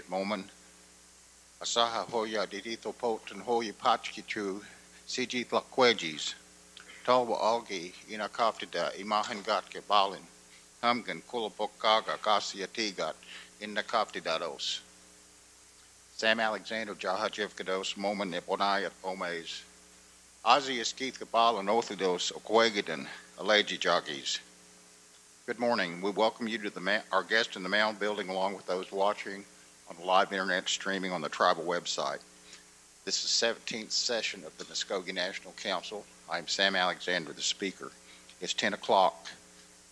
moment. Asaha hoya didito potan hoya pachkichu, sijit lakwejis. Talwa algi ina kaftida imahan gat ke balin. Hamgan kulapokaga gasia tigat in the kaftidados. Sam Alexander Jahajevkados moment nebonayat omes. Ozzy Keith Kabal and Orthodos Okwegadan, Alegi Joggies. Good morning. We welcome you to our guests in the Mound Building along with those watching on the live internet streaming on the tribal website. This is the 17th session of the Muscogee National Council. I'm Sam Alexander, the speaker. It's 10 o'clock.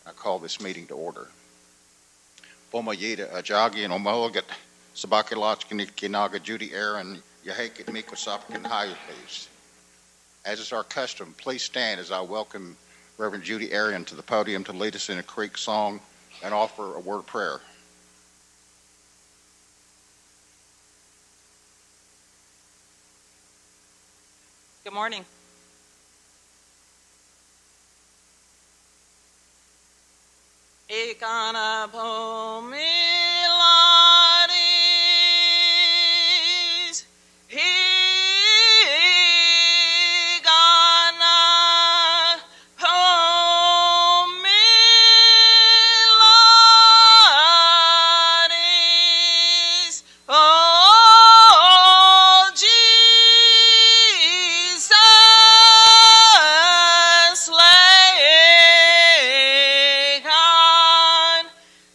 I call this meeting to order. Pomayita Ajagi and Omologat Sabakilachkinaga Judy Aaron Yahekit Mikosapkin Higher, please. As is our custom, please stand as I welcome Reverend Judy Arian to the podium to lead us in a Creek song and offer a word of prayer. Good morning. Ikana pomilaris, Higana pomilaris, oh Jesus, lay on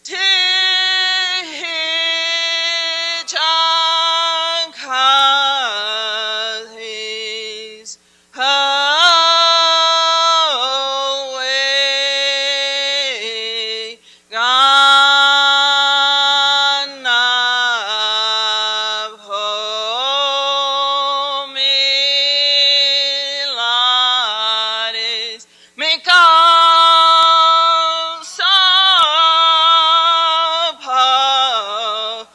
Tichakahis away Gana pomilaris because of her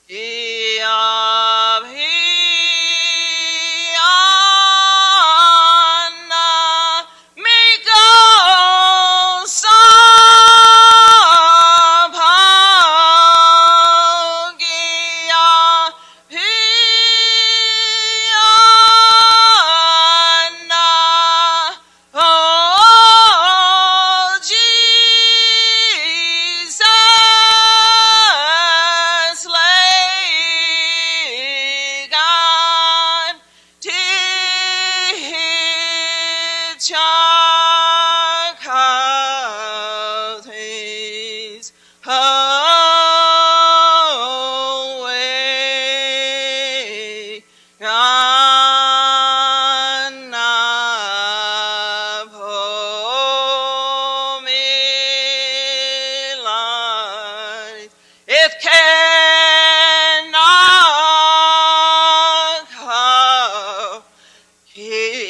Iabhiana because of Iabhiana, oh Jesus, lay on Tichakahis away Gana pomilaris. It cannot come. Iabhiana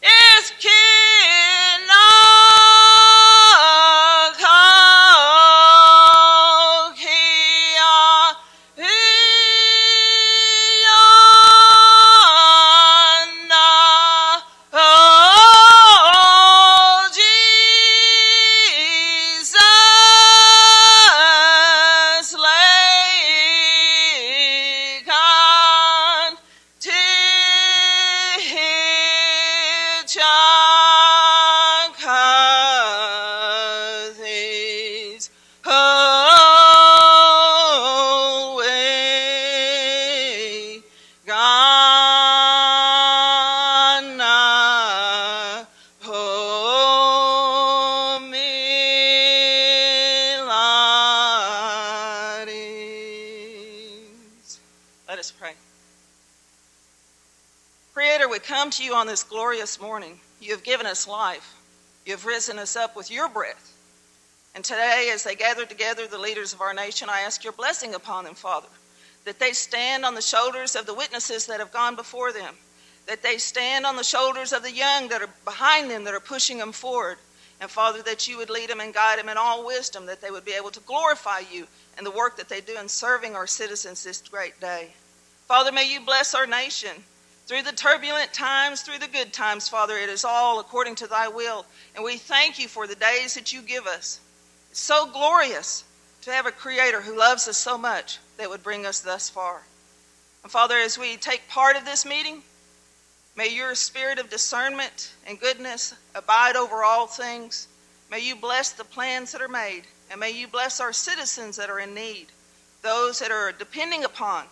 is cannot come. Iabhiana, oh Jesus, lay on Tichakahis away Gana pomilaris. Let us pray. Creator, we come to you on this glorious morning. You have given us life. You have risen us up with your breath. And today, as they gather together, the leaders of our nation, I ask your blessing upon them, Father, that they stand on the shoulders of the witnesses that have gone before them, that they stand on the shoulders of the young that are behind them, that are pushing them forward. And Father, that you would lead them and guide them in all wisdom, that they would be able to glorify you in the work that they do in serving our citizens this great day. Father, may you bless our nation. Through the turbulent times, through the good times, Father, it is all according to thy will. And we thank you for the days that you give us. It's so glorious to have a Creator who loves us so much that would bring us thus far. And Father, as we take part of this meeting, may your spirit of discernment and goodness abide over all things. May you bless the plans that are made, and may you bless our citizens that are in need, those that are depending upon,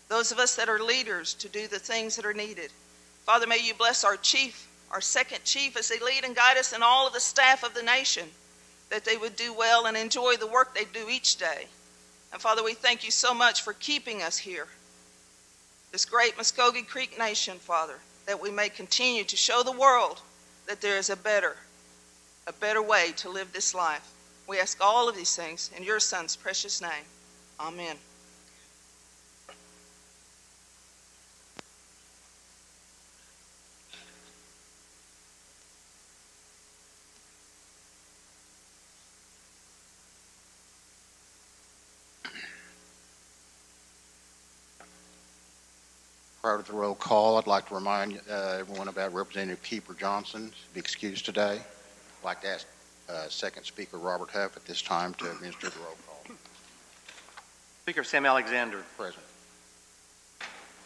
those of us that are leaders to do the things that are needed. Father, may you bless our chief, our second chief, as they lead and guide us, and all of the staff of the nation, that they would do well and enjoy the work they do each day. And Father, we thank you so much for keeping us here, this great Muscogee Creek nation, Father, that we may continue to show the world that there is a better way to live this life. We ask all of these things in your Son's precious name. Amen. Prior to the roll call, I'd like to remind everyone about Representative Keeper Johnson to be excused today. I'd like to ask Second Speaker Robert Huff at this time to administer the roll call. Speaker Sam Alexander. Present.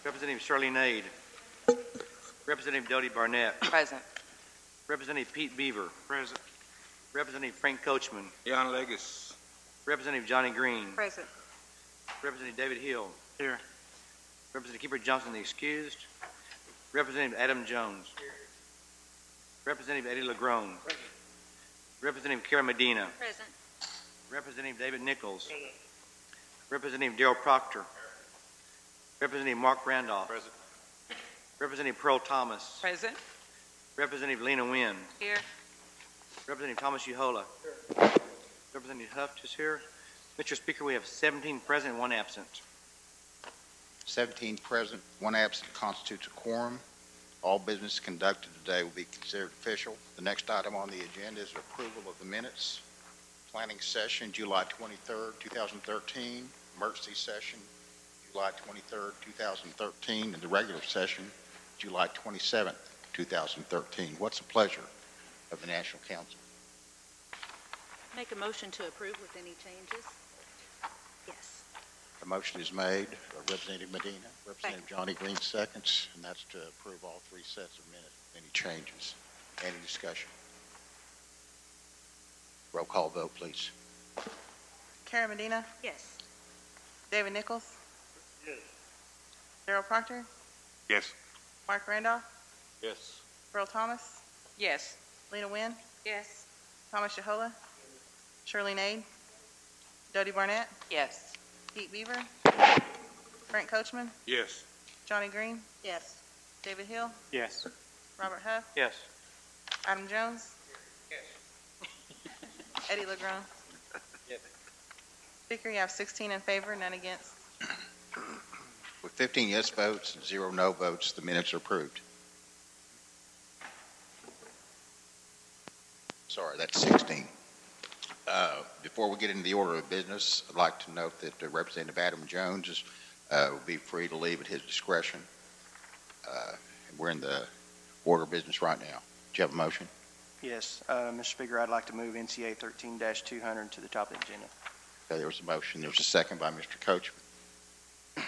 Representative Shirley Nade. Representative Dodie Barnett. Present. Representative Pete Beaver. Present. Representative Frank Coachman. Jan Legis. Representative Johnny Green. Present. Representative David Hill. Here. Representative Keeper Johnson, the excused. Representative Adam Jones. Representative Eddie LeGrone. Representative Kara Medina. Present. Representative David Nichols. Representative Darrell Proctor. Representative Mark Randolph. Present. Representative Pearl Thomas. Present. Representative Lena Wynn. Here. Representative Thomas Uhola. Representative Huff is here. Mr. Speaker, we have 17 present and 1 absent. 17 present, 1 absent constitutes a quorum. All business conducted today will be considered official. The next item on the agenda is approval of the minutes. Planning session, July 23rd, 2013. Emergency session, July 23rd, 2013. And the regular session, July 27th, 2013. What's the pleasure of the National Council? Make a motion to approve with any changes. Yes. The motion is made. Representative Medina, Representative Johnny Green seconds, and that's to approve all 3 sets of minutes with any changes. Any discussion? Roll call vote, please. Kara Medina, Yes. David Nichols, Yes. Darrell Proctor, Yes. Mark Randolph, Yes. Pearl Thomas, Yes. Lena Wynn, Yes. Thomas Uhola, Shirley Nade, Dodie Barnett, Yes. Pete Beaver, Frank Coachman, Yes. Johnny Green, Yes. David Hill, Yes. Robert Huff, Yes. Adam Jones, Eddie LeGrone. Yes. Speaker, you have 16 in favor, none against. With 15 yes votes and 0 no votes, the minutes are approved. Sorry, that's 16. Before we get into the order of business, I'd like to note that Representative Adam Jones will be free to leave at his discretion. We're in the order of business right now. Do you have a motion? Yes, Mr. Speaker, I'd like to move NCA 13-200 to the top of the agenda. Okay, there was a motion. There was a second by Mr. Coachman.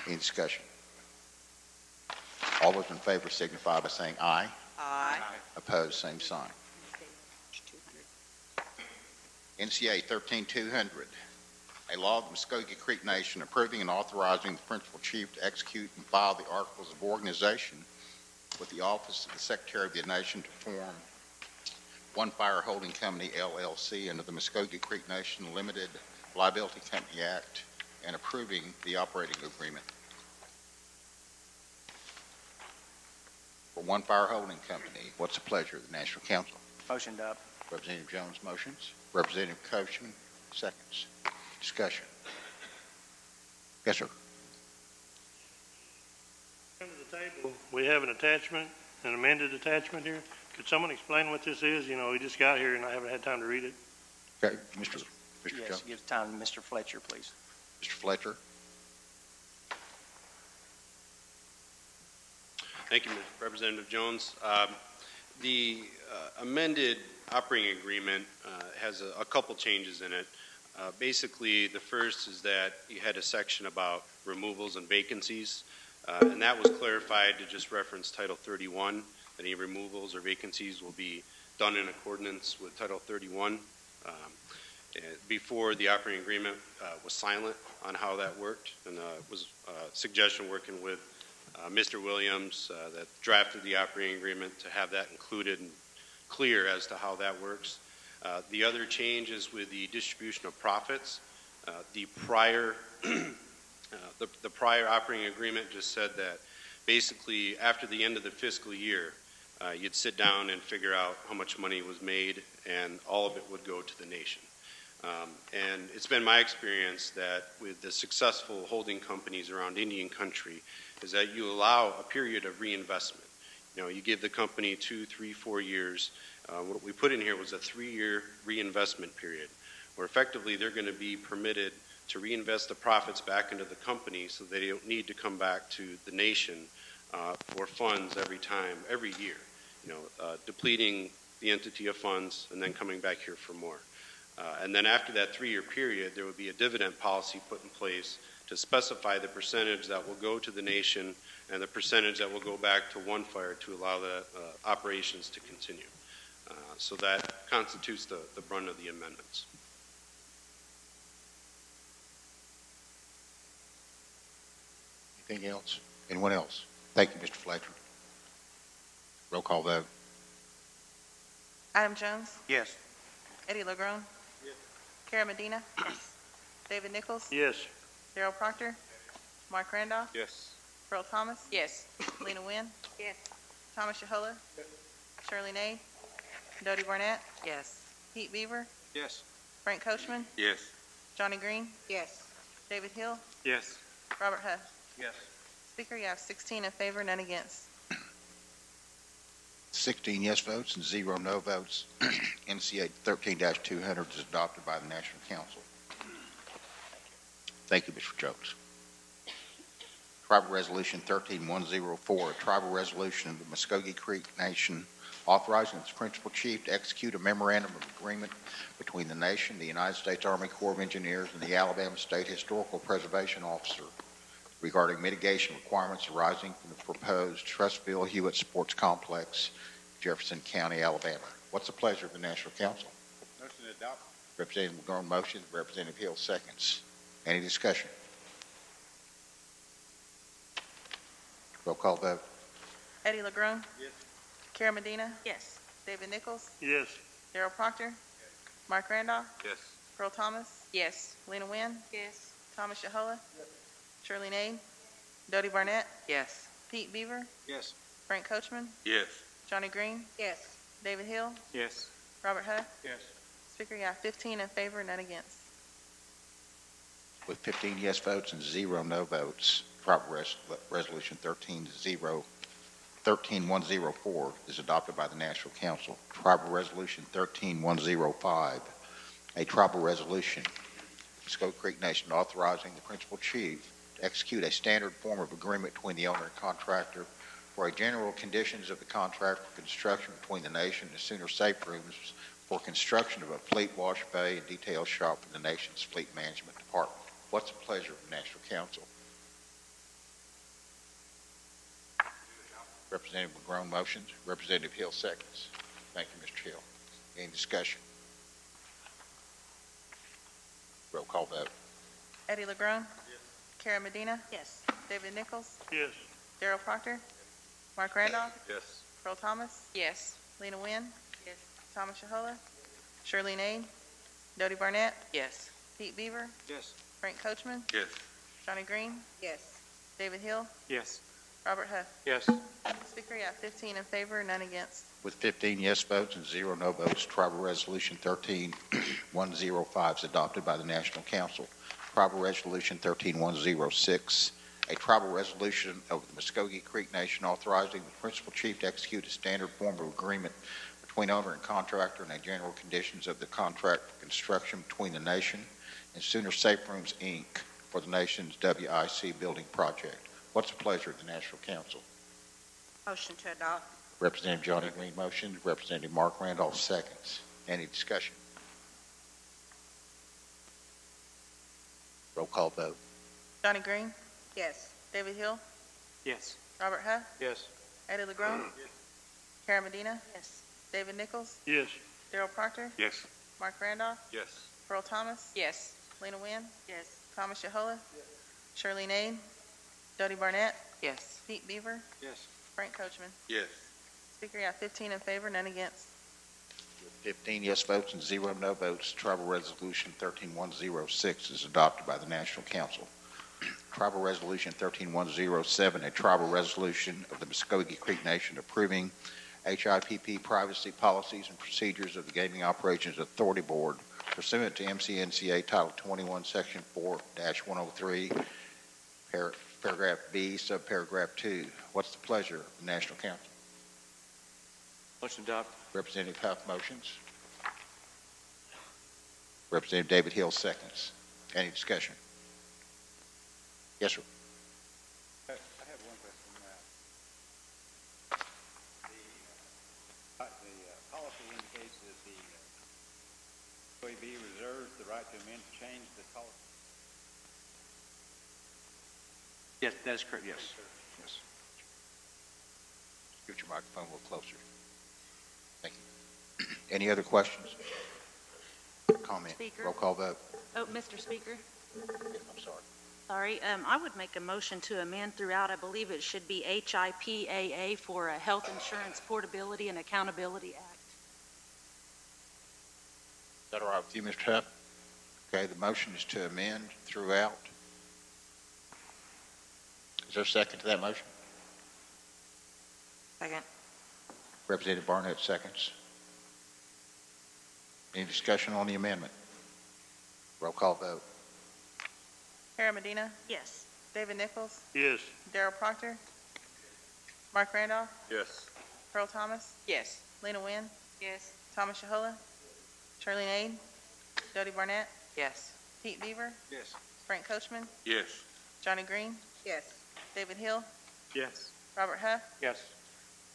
Any discussion? All those in favor signify by saying aye. Aye. Opposed, same sign. NCA 13-200, a law of the Muscogee Creek Nation approving and authorizing the principal chief to execute and file the articles of organization with the Office of the Secretary of the Nation to form One Fire Holding Company, LLC, under the Muscogee Creek Nation Limited Liability Company Act, and approving the operating agreement for One Fire Holding Company. What's the pleasure of the National Council? Motion to adopt. Representative Jones motions. Representative Coachman seconds. Discussion. Yes, sir. Under the table, we have an attachment, an amended attachment here. Could someone explain what this is? You know, we just got here and I haven't had time to read it. Okay, Mr. Yes, Jones. give time to Mr. Fletcher, please. Mr. Fletcher. Thank you, Representative Jones. The amended operating agreement has a couple changes in it. Basically, the first is that you had a section about removals and vacancies, and that was clarified to just reference Title 31. Any removals or vacancies will be done in accordance with Title 31. Before, the operating agreement was silent on how that worked, and was a suggestion working with Mr. Williams that drafted the operating agreement to have that included and clear as to how that works. The other change is with the distribution of profits. The prior operating agreement just said that basically after the end of the fiscal year, you'd sit down and figure out how much money was made, and all of it would go to the nation. And it's been my experience that with the successful holding companies around Indian country is that you allow a period of reinvestment. You know, you give the company 2, 3, 4 years. What we put in here was a 3-year reinvestment period, where effectively they're going to be permitted to reinvest the profits back into the company so they don't need to come back to the nation for funds every year, you know, depleting the entity of funds and then coming back here for more. And then after that 3-year period, there would be a dividend policy put in place to specify the percentage that will go to the nation and the percentage that will go back to One Fire to allow the operations to continue. So that constitutes the brunt of the amendments. Anything else? Anyone else? Thank you, Mr. Fletcher. Roll call vote. Adam Jones, Yes. Eddie LeGrone, Kara Medina, David Nichols, Yes. Darrell Proctor, Mark Randolph, Yes. Earl Thomas, Yes. Lena Wynn, Yes. Thomas Yahola, Shirley Nade, Dodie Barnett, Yes. Pete Beaver, Yes. Frank Coachman, Yes. Johnny Green, Yes. David Hill, Yes. Robert Huff. Yes. Speaker, you have 16 in favor, none against. 16 yes votes and 0 no votes. NCA 13-200 is adopted by the National Council. Thank you, Mr. Jones. Tribal Resolution 13104, a tribal resolution of the Muscogee Creek Nation authorizing its principal chief to execute a memorandum of agreement between the nation, the United States Army Corps of Engineers, and the Alabama State Historical Preservation Officer regarding mitigation requirements arising from the proposed Trussville-Hewitt Sports Complex, Jefferson County, Alabama. What's the pleasure of the National Council? Motion to adopt. Representative McGurn motions, Representative Hill seconds. Any discussion? Roll call vote. Eddie LeGrone, Yes. Kara Medina, Yes. David Nichols, Yes. Darrell Proctor, Mark Randolph, Yes. Earl Thomas, Yes. Lena Wynn, Yes. Thomas Yahola, Shirley Nade, Dodie Barnett, Yes. Pete Beaver, Yes. Frank Coachman, Yes. Johnny Green, Yes. David Hill, Yes. Robert Huff. Yes. Speaker, you have 15 in favor, none against. With 15 yes votes and 0 no votes, tribal resolution 13104 is adopted by the National Council. Tribal resolution 13105, a tribal resolution, Muscogee Creek Nation authorizing the principal chief to execute a standard form of agreement between the owner and contractor for a general conditions of the contract for construction between the nation and Sooner Safe Rooms for construction of a fleet wash bay and detail shop for the nation's fleet management department. What's the pleasure of the National Council? Representative McGrone motions, Representative Hill seconds. Thank you, Mr. Hill. Any discussion? Roll call vote. Eddie LeGrone, Kara Medina, Yes. David Nichols, Yes. Darrell Proctor, Mark Randolph, Yes. Earl Thomas, Yes. Lena Wynn, Yes. Thomas Yahola, Shirley Nade, Dodie Barnett, Yes. Pete Beaver, Yes. Frank Coachman, Yes. Johnny Green, Yes. David Hill, Yes. Robert Huff. Yes. Speaker, you have 15 in favor, none against. With 15 yes votes and 0 no votes, Tribal Resolution 13105 is adopted by the National Council. Tribal Resolution 13106, a tribal resolution of the Muscogee Creek Nation authorizing the principal chief to execute a standard form of agreement between owner and contractor and the general conditions of the contract for construction between the nation and Sooner Safe Rooms, Inc. for the nation's WIC building project. What's the pleasure of the National Council? Motion to adopt. Representative Johnny Green motions, Representative Mark Randolph seconds. Any discussion? Roll call vote. Johnny Green, Yes. David Hill, Yes. Robert Huff, Yes. Eddie LeGrone, Karen Medina, Yes. David Nichols, Yes. Daryl Proctor, Yes. Mark Randolph, Yes. Pearl Thomas, Yes. Lena Wynn, Yes. Thomas Yahola, Shirley Nade, Dodie Barnett, Yes. Pete Beaver, Yes. Frank Coachman. Yes. Speaker, you have 15 in favor, none against. 15 yes votes and 0 no votes, Tribal Resolution 13106 is adopted by the National Council. Tribal Resolution 13107, a tribal resolution of the Muscogee Creek Nation approving HIPP privacy policies and procedures of the Gaming Operations Authority Board pursuant to MCNCA Title 21, Section 4-103, paragraph B, subparagraph 2. What's the pleasure of the National Council? Motion to adopt. Representative Huff motions. Representative David Hill seconds. Any discussion? Yes, sir. I have one question. The policy indicates that the OEB reserves the right to amend to change the policy. Yes, that is correct, yes. Yes. Get your microphone a little closer. Thank you. Any other questions? Comment? Speaker. Roll call vote. Oh, Mr. Speaker. I'm sorry. Sorry, I would make a motion to amend throughout. I believe it should be HIPAA for a Health Insurance Portability and Accountability Act. Is that all right with you, Mr. Huff? Okay, the motion is to amend throughout. Is there a second to that motion? Second. Representative Barnett seconds. Any discussion on the amendment? Roll call vote. Karen Medina, Yes. David Nichols, Yes. Daryl Proctor, Mark Randolph, Yes. Pearl Thomas, Yes. Lena Wynn, Yes. Thomas Yahola, Shirley Nade, Dodie Barnett, Yes. Pete Beaver, Yes. Frank Coachman, Yes. Johnny Green, Yes. David Hill, Yes. Robert Huff, Yes.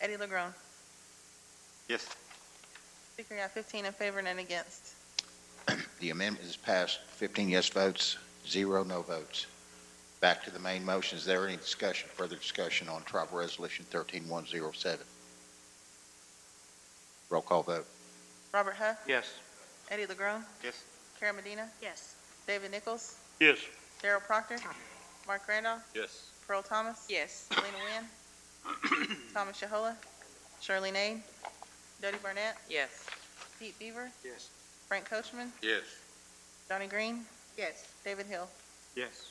Eddie LeGrone. Yes. Speaker, you have 15 in favor, none against. The amendment is passed. 15 yes votes, 0 no votes. Back to the main motion. Is there any discussion, further discussion on Tribal Resolution 13107? Roll call vote. Robert Huff, Yes. Eddie LeGrone, Yes. Karen Medina, Yes. David Nichols, Yes. Daryl Proctor, Mark Randolph, Yes. Pearl Thomas, Yes. Lena Wynn, Thomas Yahola, Shirley Nade, Dodie Barnett, Yes. Pete Beaver, Yes. Frank Coachman, Yes. Johnny Green, Yes. David Hill. Yes.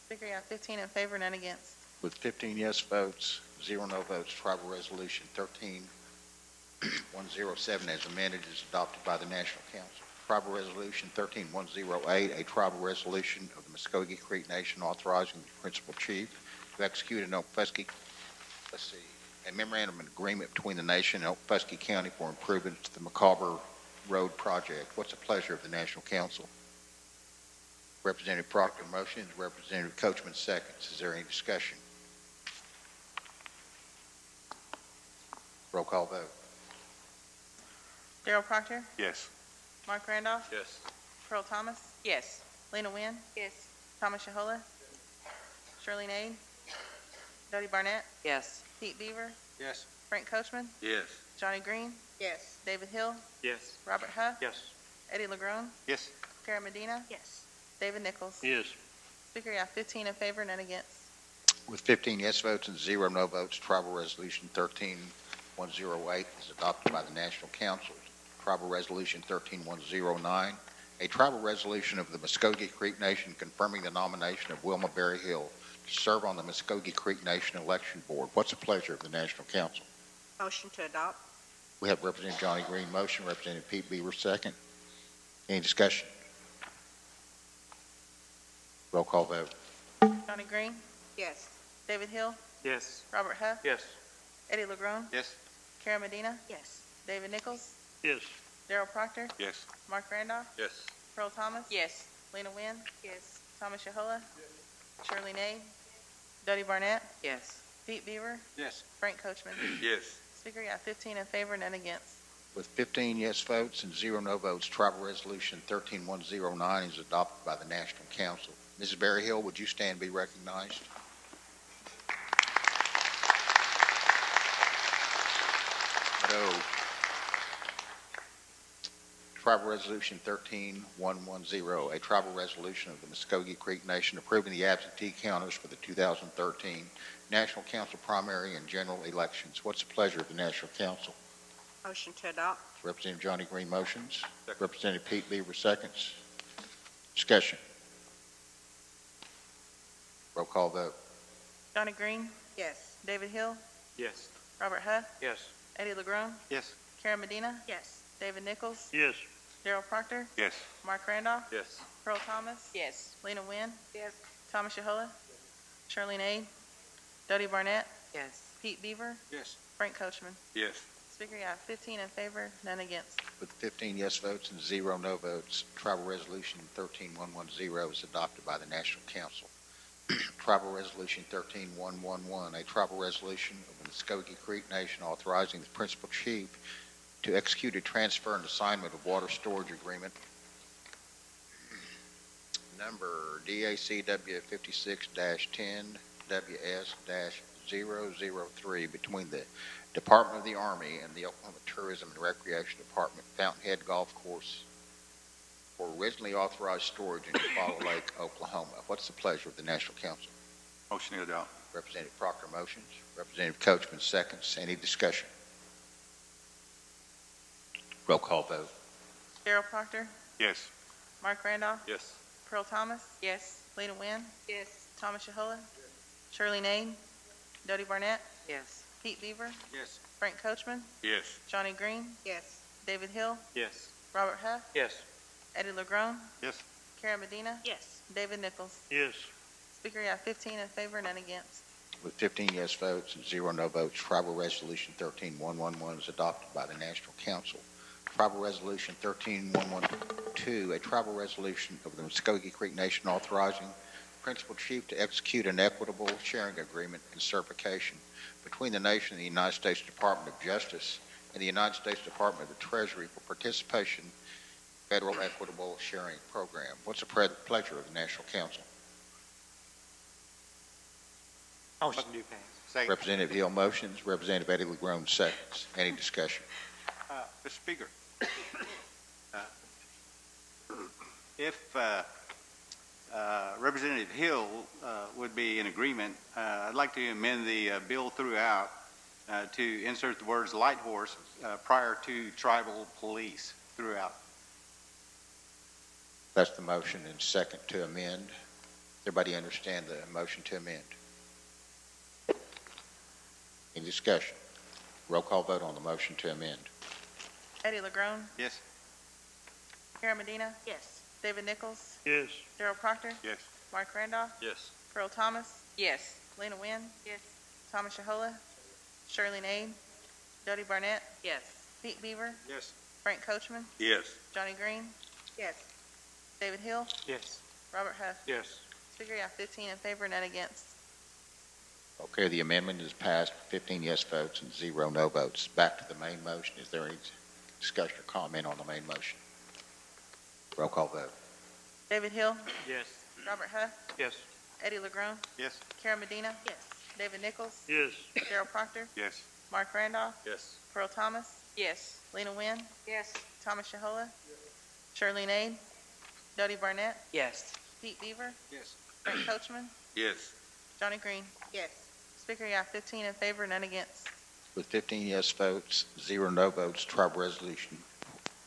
Speaker, you have 15 in favor, none against. With 15 yes votes, 0 no votes, Tribal Resolution 13107 as amended is adopted by the National Council. Tribal Resolution 13108, a tribal resolution of the Muscogee Creek Nation authorizing the principal chief to execute a memorandum of agreement between the nation and Muscogee County for improvements to the McCarver Road project. What's the pleasure of the National Council? Representative Proctor motions, Representative Coachman seconds. Is there any discussion? Roll call vote. Daryl Proctor, Yes. Mark Randolph, Yes. Pearl Thomas, Yes. Lena Wynn, Yes. Thomas Yahola, Shirley Nade, Dodie Barnett, Yes. Pete Beaver, Yes. Frank Coachman, Yes. Johnny Green, Yes. David Hill, Yes. Robert Huff, Yes. Eddie LeGrone, Yes. Karen Medina, Yes. David Nichols. Yes. Speaker, you have 15 in favor, none against. With 15 yes votes and 0 no votes, Tribal Resolution 13108 is adopted by the National Council. Tribal Resolution 13109, a tribal resolution of the Muscogee Creek Nation confirming the nomination of Wilma Berryhill to serve on the Muscogee Creek Nation Election Board. What's the pleasure of the National Council? Motion to adopt. We have Representative Johnny Green motion, Representative Pete Beaver second. Any discussion? Roll call vote. Johnny Green, Yes. David Hill, Yes. Robert Huff, Yes. Eddie LeGrone, Yes. Karen Medina, Yes. David Nichols, Yes. Daryl Proctor, Yes. Mark Randolph, Yes. Pearl Thomas, Yes. Lena Wynn, Yes. Thomas Yahola, Shirley Nade, Dodie Barnett, Yes. Pete Beaver, Yes. Frank Coachman. Yes. Speaker, you have 15 in favor, none against. With 15 yes votes and 0 no votes, Tribal Resolution 13109 is adopted by the National Council. Mrs. Berryhill, would you stand and be recognized? No. Tribal Resolution 13110, a tribal resolution of the Muscogee Creek Nation approving the absentee counters for the 2013 National Council primary and general elections. What's the pleasure of the National Council? Motion to adopt. Representative Johnny Green motions. Second. Representative Pete Beaver seconds. Discussion. Roll call vote. Johnny Green, Yes. David Hill, Yes. Robert Huff, Yes. Eddie LeGrone, Yes. Karen Medina, Yes. David Nichols, Yes. Daryl Proctor, Yes. Mark Randolph, Yes. Pearl Thomas, Yes. Lena Wynn, Yes. Thomas Yahola, Charlene Aid, Dodie Barnett, Yes. Pete Beaver, Yes. Frank Coachman. Yes. Speaker, you have 15 in favor, none against. With 15 yes votes and 0 no votes, Tribal Resolution 13110 is adopted by the National Council. Tribal Resolution 13111, a tribal resolution of the Muscogee Creek Nation authorizing the Principal Chief to execute a transfer and assignment of water storage agreement number DACW 56-10 WS-003 between the Department of the Army and the Oklahoma Tourism and Recreation Department Fountainhead Golf Course for originally authorized storage in Eufaula Lake, Oklahoma. What's the pleasure of the National Council? Motion to adopt. Representative Proctor motions. Representative Coachman seconds. Any discussion? Roll call vote. Daryl Proctor, Yes. Mark Randolph, Yes. Pearl Thomas, Yes. Lena Wynn, Yes. Thomas Yahola, Charlene Aid, Dodie Barnett, Yes. Pete Beaver, Yes. Frank Coachman, Yes. Johnny Green, Yes. David Hill, Yes. Robert Huff, Yes. Eddie LeGrone, Yes. Karen Medina, Yes. David Nichols. Yes. Speaker, you have 15 in favor, none against. With 15 yes votes and 0 no votes, Tribal Resolution 13111 is adopted by the National Council. Tribal Resolution 13112, a tribal resolution of the Muscogee Creek Nation authorizing Principal Chief to execute an equitable sharing agreement and certification between the nation and the United States Department of Justice and the United States Department of the Treasury for participation in federal equitable sharing program. What's the pleasure of the National Council? Motion to pass. Second. Representative Hill motions. Representative Eddie LeGrone seconds. Any discussion? Mr. Speaker, if Representative Hill would be in agreement, I'd like to amend the bill throughout to insert the words light horse prior to tribal police throughout. That's the motion and second to amend. Everybody understand the motion to amend? Any discussion? Roll call vote on the motion to amend. Eddie LeGrone, Yes. Karen Medina, Yes. David Nichols, Yes. Daryl Proctor, Yes. Mark Randolph, Yes. Pearl Thomas, Yes. Lena Wynn, Yes. Thomas Yahola, Charlene Aid, Dodie Barnett, Yes. Pete Beaver, Yes. Frank Coachman, Yes. Johnny Green, Yes. David Hill, Yes. Robert Huff. Yes. Speaker, you have 15 in favor, none against. Okay, the amendment is passed, 15 yes votes and 0 no votes. Back to the main motion. Is there any discussion or comment on the main motion? Roll call vote. David Hill, Yes. Robert Huff, Yes. Eddie LeGrone, Yes. Karen Medina, Yes. David Nichols, Yes. Daryl Proctor, Yes. Mark Randolph, Yes. Pearl Thomas, Yes. Lena Wynn, Yes. Thomas Yahola, Charlene Aid, Dodie Barnett, Yes. Pete Beaver, Yes. Frank Coachman, Yes. Johnny Green. Yes. Speaker, you have 15 in favor, none against. With 15 yes votes, 0 no votes, Tribal Resolution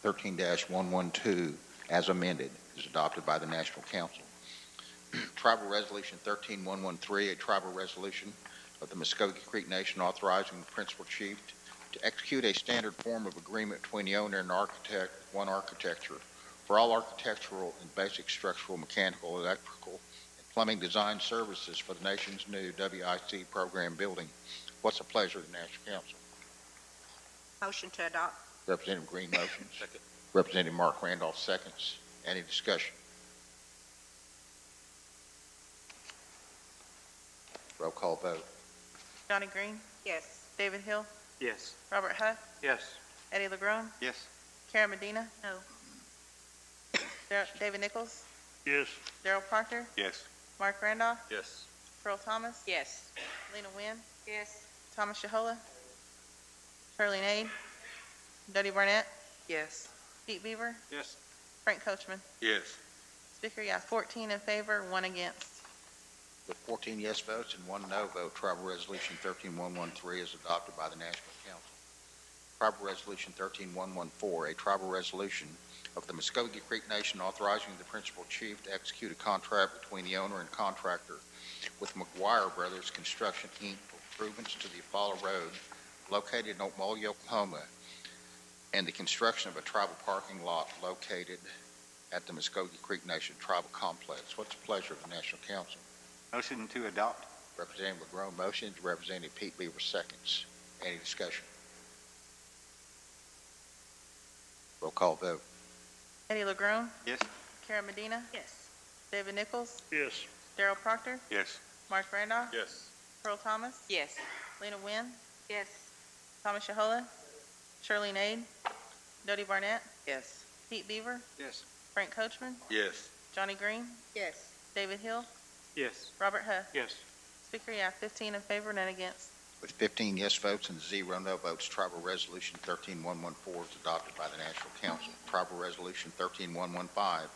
13-112, as amended, is adopted by the National Council. Tribal Resolution 13113, a tribal resolution of the Muscogee Creek Nation authorizing the Principal Chief to execute a standard form of agreement between the owner and architect, One Architecture, for all architectural and basic structural, mechanical, electrical, and plumbing design services for the nation's new WIC program building. What's the pleasure of the National Council? Motion to adopt. Representative Green motions. Second. Representative Mark Randolph seconds. Any discussion? Roll call vote. Johnny Green, Yes. David Hill, Yes. Robert Huff, Yes. Eddie LeGrone, Yes. Karen Medina, No. David Nichols, Yes. Darrell Proctor, Yes. Mark Randolph, Yes. Pearl Thomas, Yes. Lena Wynn, Yes. Thomas Shahola, Shirley Nade, Dodie Barnett, Yes. Pete Beaver, Yes. Frank Coachman. Yes. Speaker, you have 14 in favor, 1 against. With 14 yes votes and 1 no vote, Tribal Resolution 13113 is adopted by the National Council. Tribal Resolution 13114, a tribal resolution of the Muscogee Creek Nation authorizing the principal chief to execute a contract between the owner and contractor with McGuire Brothers Construction, Inc. for improvements to the Apollo Road located in Okmulgee, Oklahoma, and the construction of a tribal parking lot located at the Muscogee Creek Nation Tribal Complex. What's the pleasure of the National Council? Motion to adopt. Representative LeGrone motions, Representative Pete Beaver seconds. Any discussion? Roll call vote. Eddie LeGrone, Yes. Karen Medina, Yes. David Nichols, Yes. Darrell Proctor, Yes. Mark Randolph, Yes. Pearl Thomas, Yes. Lena Wynn, Yes. Thomas Shahola, Shirley Nade, Dodie Barnett, Yes. Pete Beaver, Yes. Frank Coachman, Yes. Johnny Green, Yes. David Hill, Yes. Robert Huff. Yes. Speaker, you have 15 in favor, none against. With 15 yes votes and 0 no votes, Tribal Resolution 13114 is adopted by the National Council. Tribal Resolution 13115,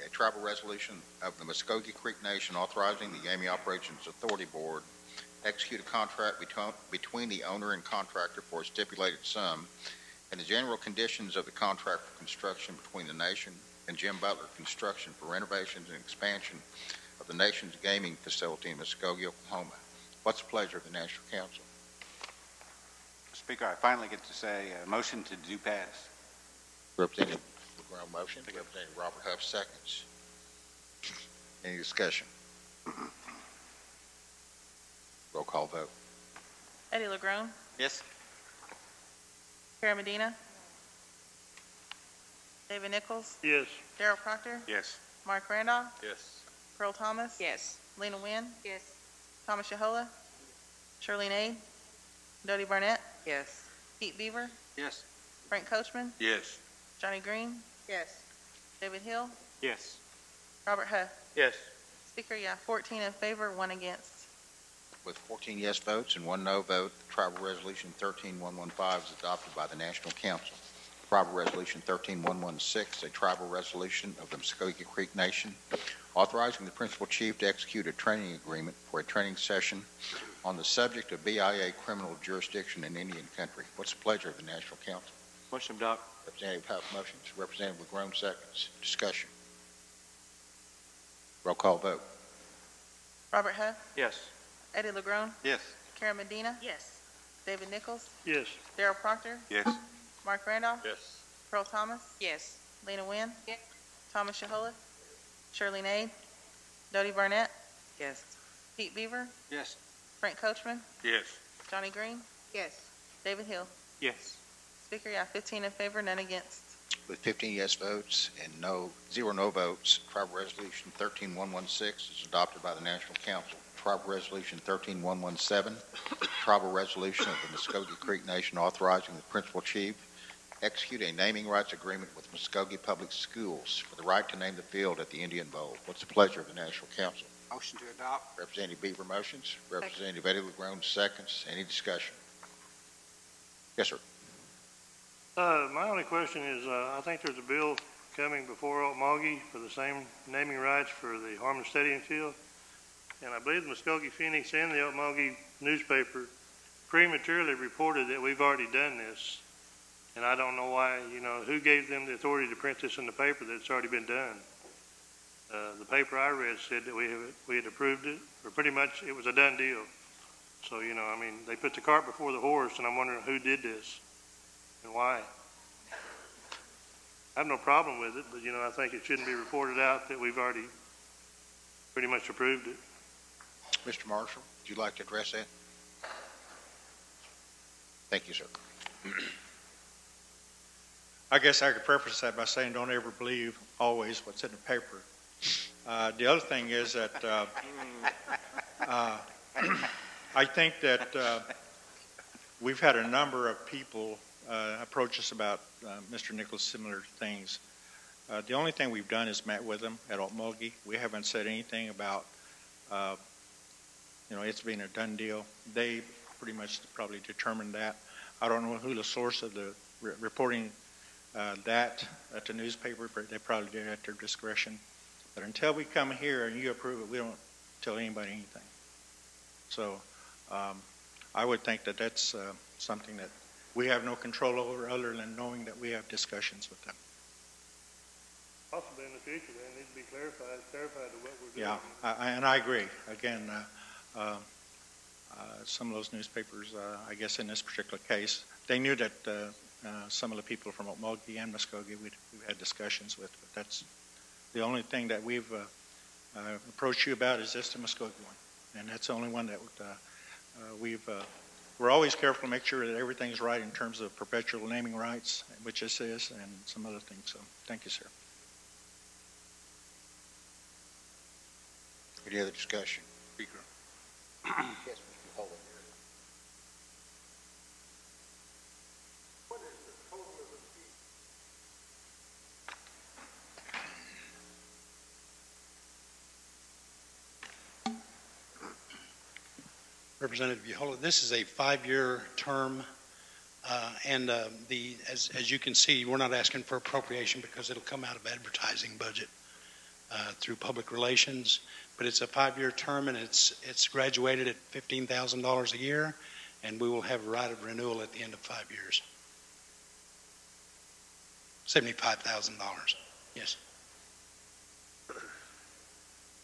a tribal resolution of the Muscogee Creek Nation authorizing the Gaming Operations Authority Board to execute a contract between the owner and contractor for a stipulated sum and the general conditions of the contract for construction between the nation and Jim Butler Construction for renovations and expansion of the nation's gaming facility in Muscogee, Oklahoma. What's the pleasure of the National Council? Speaker, I finally get to say motion to do pass. Representative LeGrone motion, Representative Robert Huff seconds. Any discussion? Roll call vote. Eddie LeGrone, Yes. Karen Medina, David Nichols, Yes. Darrell Proctor, Yes. Mark Randolph, Yes. Pearl Thomas, Yes. Lena Wynn, Yes. Thomas Shahola, Shirley Nade, Dodie Barnett, Yes. Pete Beaver, Yes. Frank Coachman, Yes. Johnny Green, Yes. David Hill, Yes. Robert Huff. Yes. Speaker, you have 14 in favor, 1 against. With 14 yes votes and 1 no vote, Tribal Resolution 13115 is adopted by the National Council. Tribal Resolution 13116, a tribal resolution of the Muscogee Creek Nation authorizing the principal chief to execute a training agreement for a training session on the subject of BIA criminal jurisdiction in Indian Country. What's the pleasure of the National Council? Motion to adopt. Representative Huff motions, Representative LeGrone seconds. Discussion. Roll call vote. Robert Huff, Yes. Eddie LeGrone, Yes. Karen Medina, Yes. David Nichols, Yes. Darrell Proctor, Yes. Mark Randolph, Yes. Pearl Thomas, Yes. Lena Wynn, Yes. Thomas Shahola, Shirley Nade, Dodie Barnett, Yes. Pete Beaver, Yes. Frank Coachman, Yes. Johnny Green, Yes. David Hill. Yes. Speaker, you have 15 in favor, none against. With 15 yes votes and 0 no votes, Tribal Resolution 13116 is adopted by the National Council. Tribal Resolution 13117, tribal resolution of the Muscogee Creek Nation authorizing the principal chief to execute a naming rights agreement with Muscogee Public Schools for the right to name the field at the Indian Bowl. What's the pleasure of the National Council? Motion to adopt. Representative Beaver motions, Representative Eddie LeGrone seconds. Any discussion? Yes, sir. My only question is, I think there's a bill coming before Okmulgee for the same naming rights for the Harmon Stadium field. And I believe the Muscogee Phoenix and the Okmulgee newspaper prematurely reported that we've already done this. And I don't know why, who gave them the authority to print this in the paper that it's already been done. The paper I read said that we had approved it, or pretty much it was a done deal. So, they put the cart before the horse, and I'm wondering who did this and why. I have no problem with it, but, I think it shouldn't be reported out that we've already pretty much approved it. Mr. Marshall, would you like to address that? Thank you, sir. I guess I could preface that by saying don't ever believe always what's in the paper. The other thing is that I think that we've had a number of people approach us about Mr. Nichols' similar things. The only thing we've done is met with them at Muscogee. We haven't said anything about, it's being a done deal. They pretty much probably determined that. I don't know who the source of the reporting that at the newspaper, but they probably did it at their discretion. But until we come here and you approve it, we don't tell anybody anything. So I would think that that's something that we have no control over other than knowing that we have discussions with them. Possibly in the future, they need to be clarified to what we're doing. Yeah, and I agree. Again, some of those newspapers, I guess in this particular case, they knew that some of the people from Muscogee and Muscogee we've had discussions with, but that's the only thing that we've approached you about is just the Muscogee one, and that's the only one that we're always careful to make sure that everything's right in terms of perpetual naming rights, which this is, and some other things. So, thank you, sir. Any other discussion? Speaker. Yes, Mr. Holden. What is the total of the fee? Representative Yahola, this is a 5-year term, and as you can see, we're not asking for appropriation because it'll come out of advertising budget through public relations. But it's a 5-year term, and it's graduated at $15,000 a year, and we will have a right of renewal at the end of 5 years. $75,000. Yes.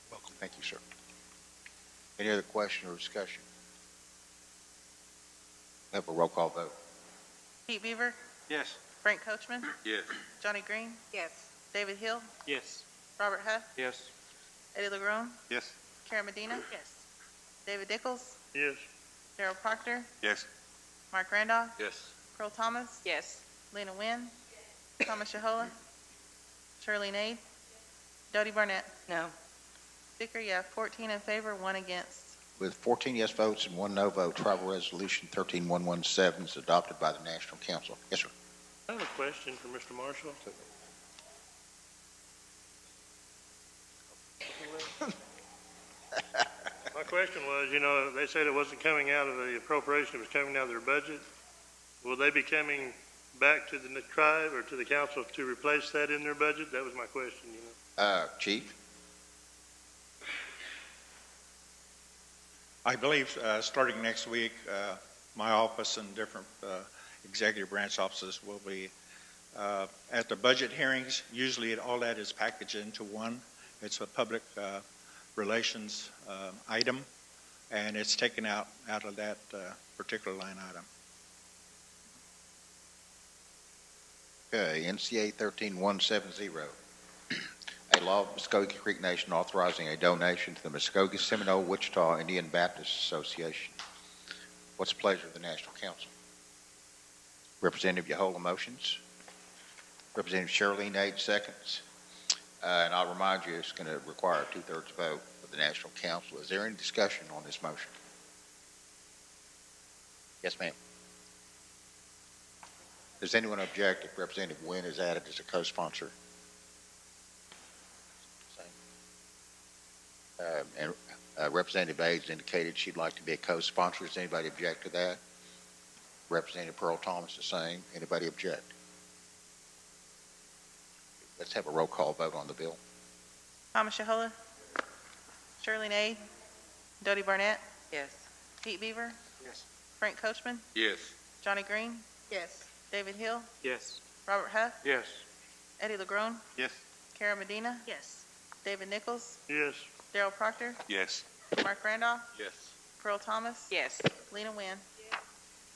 Welcome. Thank you, sir. Any other question or discussion? Have a roll call vote. Pete Beaver, Yes. Frank Coachman, Yes. Johnny Green, Yes. David Hill, Yes. Robert Huff, Yes. Eddie LeGrone, Yes. Karen Medina, Yes. David Nichols, Yes. Darrell Proctor, Yes. Mark Randolph, Yes. Pearl Thomas, Yes. Lena Wynn, Thomas Yahola, Shirley Nade, Dodie Barnett. No. Speaker, you have 14 in favor, 1 against. With 14 yes votes and 1 no vote, Tribal Resolution 13117 is adopted by the National Council. Yes, sir. I have a question for Mr. Marshall. My question was, they said it wasn't coming out of the appropriation, it was coming out of their budget. Will they be coming back to the tribe or to the council to replace that in their budget? That was my question, Chief? I believe starting next week, my office and different executive branch offices will be at the budget hearings. Usually all that is packaged into one. It's a public relations item, and it's taken out of that particular line item. Okay, NCA 13170. A law of Muscogee Creek Nation authorizing a donation to the Muscogee Seminole Wichita Indian Baptist Association. What's the pleasure of the National Council? Representative Yahola motions. Representative Shirley Nade seconds. And I'll remind you, it's going to require a 2/3 vote of the National Council. Is there any discussion on this motion? Yes, ma'am. Does anyone object if Representative Wynn is added as a co-sponsor? And Representative Aids indicated she'd like to be a co-sponsor. Does anybody object to that? Representative Pearl Thomas the same. Anybody object? Let's have a roll call vote on the bill. Thomas Yahola, Shirley Nade, Dodie Barnett, Yes. Pete Beaver, Yes. Frank Coachman, Yes. Johnny Green, Yes. David Hill, Yes. Robert Huff, Yes. Eddie LeGrone, Yes. Karen Medina, Yes. David Nichols, Yes. Darrell Proctor, Yes. Mark Randolph, Yes. Pearl Thomas, Yes. Lena Wynn.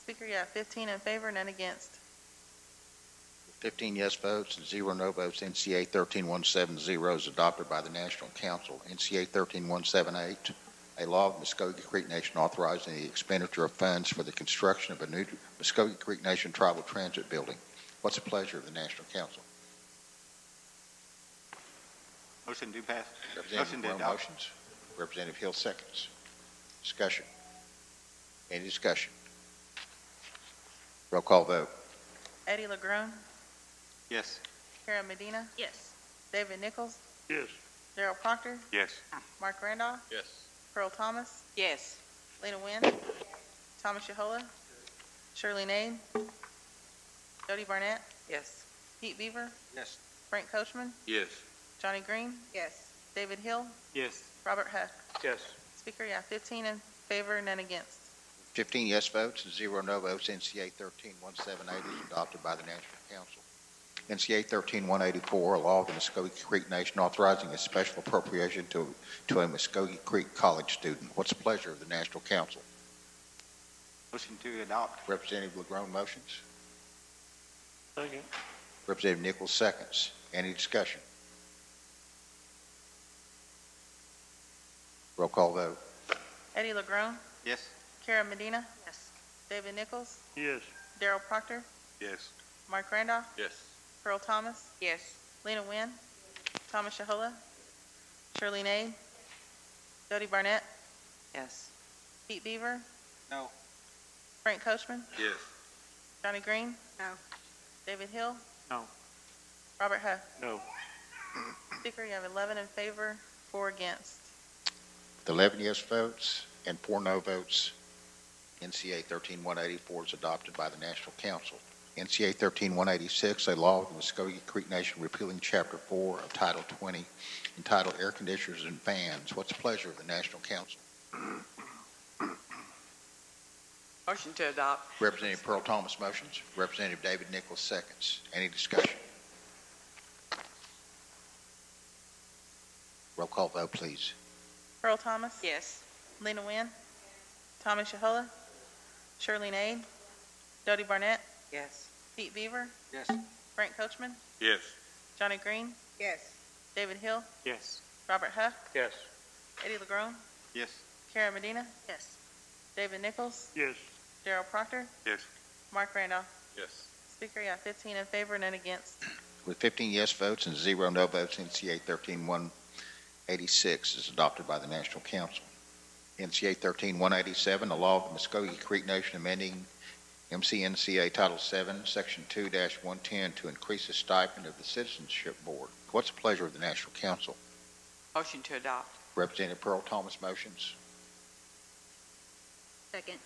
Speaker, you have 15 in favor, none against. 15 yes votes and 0 no votes. NCA 13170 is adopted by the National Council. NCA 13178, a law of Muscogee Creek Nation authorizing the expenditure of funds for the construction of a new Muscogee Creek Nation Tribal Transit Building. What's the pleasure of the National Council? Motion to pass. Representative Motion to Brown adopt. motions. Representative Hill seconds. Discussion. Any discussion? Roll call vote. Eddie LeGrone, Yes. Karen Medina, Yes. David Nichols, Yes. Darrell Proctor, Yes. Mark Randolph, Yes. Pearl Thomas, Yes. Lena Wynn, Thomas Yahola, Shirley Nade, Jody Barnett, Yes. Pete Beaver, Yes. Frank Coachman, Yes. Johnny Green, Yes. David Hill, Yes. Robert Huff. Yes. Speaker, you have 15 in favor, none against. 15 yes votes and 0 no votes. NCA 13178 is adopted by the National Council. NCA 13184, a law of the Muscogee Creek Nation authorizing a special appropriation to a Muscogee Creek College student. What's the pleasure of the National Council? Motion to adopt. Representative LeGrone motions. Second. Representative Nichols seconds. Any discussion? Roll call vote. Eddie LeGrone, Yes. Karen Medina, Yes. David Nichols, Yes. Darrell Proctor, Yes. Mark Randolph, Yes. Pearl Thomas, Yes. Lena Wynn, Thomas Yahola, Shirley Nade, Jody Barnett, Yes. Pete Beaver, No. Frank Coachman, Yes. Johnny Green, No. David Hill, No. Robert Huff. No. Speaker, you have 11 in favor, 4 against. With 11 yes votes and 4 no votes, NCA 13184 is adopted by the National Council. NCA 13186, a law of the Muscogee Creek Nation repealing Chapter 4 of Title 20, entitled Air Conditioners and Fans. What's the pleasure of the National Council? Motion to adopt. Representative Pearl Thomas motions. Representative David Nichols seconds. Any discussion? Roll call vote, please. Pearl Thomas, Yes. Lena Wynn, Thomas Yahola, Shirley Nade, Jody Barnett, Yes. Pete Beaver, Yes. Frank Coachman, Yes. Johnny Green, Yes. David Hill, Yes. Robert Huff, Yes. Eddie LeGrone, Yes. Karen Medina, Yes. David Nichols, Yes. Darrell Proctor, Yes. Mark Randolph. Yes. Speaker, you have 15 in favor, none against. With 15 yes votes and 0 no votes, NCA 13186 is adopted by the National Council. NCA 13187, a law of the Muscogee Creek Nation amending MCNCA Title 7, Section 2-110 to increase the stipend of the Citizenship Board. What's the pleasure of the National Council? Motion to adopt. Representative Pearl Thomas motions. Second.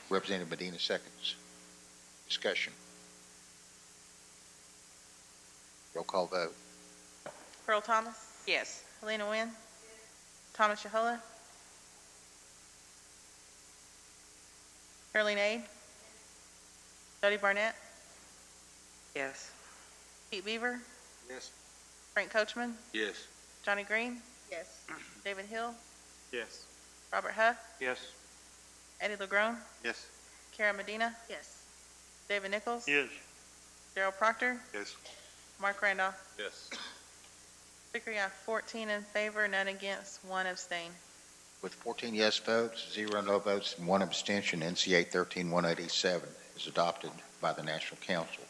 Representative Medina seconds. Discussion. Roll call vote. Pearl Thomas, Yes. Lena Wynn, Thomas Yahola, Shirley Nade, Jody Barnett, Yes. Pete Beaver, Yes. Frank Coachman, Yes. Johnny Green, Yes. David Hill, Yes. Robert Huff, Yes. Eddie LeGrone, Yes. Karen Medina, Yes. David Nichols, Yes. Darrell Proctor, Yes. Mark Randolph. Yes. Speaker, you have 14 in favor, none against, 1 abstain. With 14 yes votes, 0 no votes, and 1 abstention, NCA 13187 is adopted by the National Council.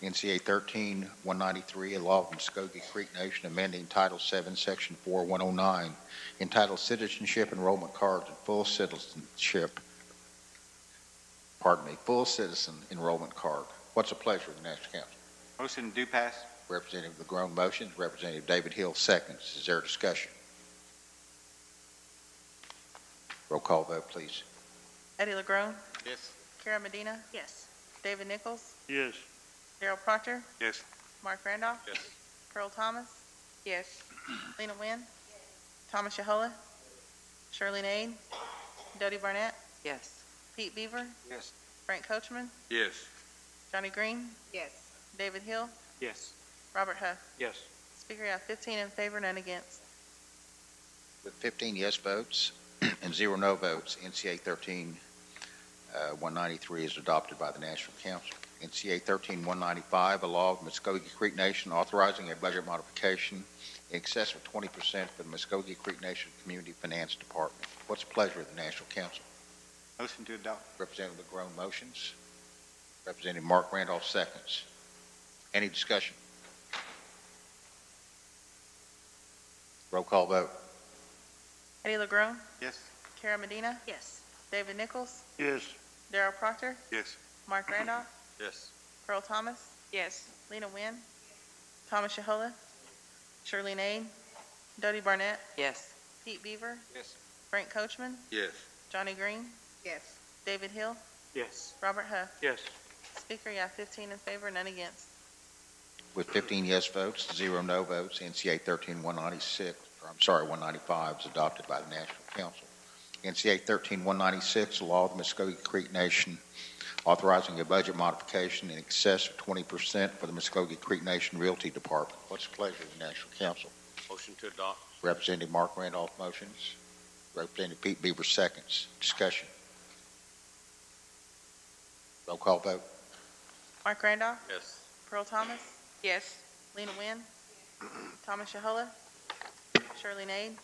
NCA 13193, a law of the Muscogee Creek Nation amending Title 7, Section 4109, entitled Citizenship Enrollment Cards and Full Citizen Enrollment Card. What's the pleasure of the National Council? Motion do pass. Representative LeGrone motions. Representative David Hill seconds. Is there discussion? Roll call vote, please. Eddie LeGrone, Yes. Karen Medina, Yes. David Nichols, Yes. Darrell Proctor, Yes. Mark Randolph, Yes. Pearl Thomas, Yes. Lena Wynn, Thomas Yahola, Shirley Nade, Jody Barnett, Yes. Pete Beaver, Yes. Frank Coachman, Yes. Johnny Green, Yes. David Hill, Yes. Robert Huff. Yes. Speaker, you have 15 in favor, none against. With 15 yes votes and 0 no votes, NCA 13193 is adopted by the National Council. NCA 13195, a law of the Muscogee Creek Nation authorizing a budget modification in excess of 20% for the Muscogee Creek Nation Community Finance Department. What's the pleasure of the National Council? Motion to adopt. Representative LeGrone motions. Representative Mark Randolph seconds. Any discussion? Roll call vote. Eddie LeGrone, Yes. Kara Medina, Yes. David Nichols, Yes. Darrell Proctor, Yes. Mark Randolph, Yes. Pearl Thomas, Yes. Lena Wynn, Thomas Yahola, Shirley Nade, Dodie Barnett, Yes. Pete Beaver, Yes. Frank Coachman, Yes. Johnny Green, Yes. David Hill, Yes. Robert Huff. Yes. Speaker, you have 15 in favor, none against. With 15 yes votes, 0 no votes, NCA 195 is adopted by the National Council. NCA 13196, the law of the Muscogee Creek Nation authorizing a budget modification in excess of 20% for the Muscogee Creek Nation Realty Department. What's the pleasure of the National Council? Motion to adopt. Representative Mark Randolph motions. Representative Pete Beaver seconds. Discussion. Roll call vote. Mark Randolph, Yes. Pearl Thomas, Yes. Lena Wynn, Thomas Yahola, Shirley Nade,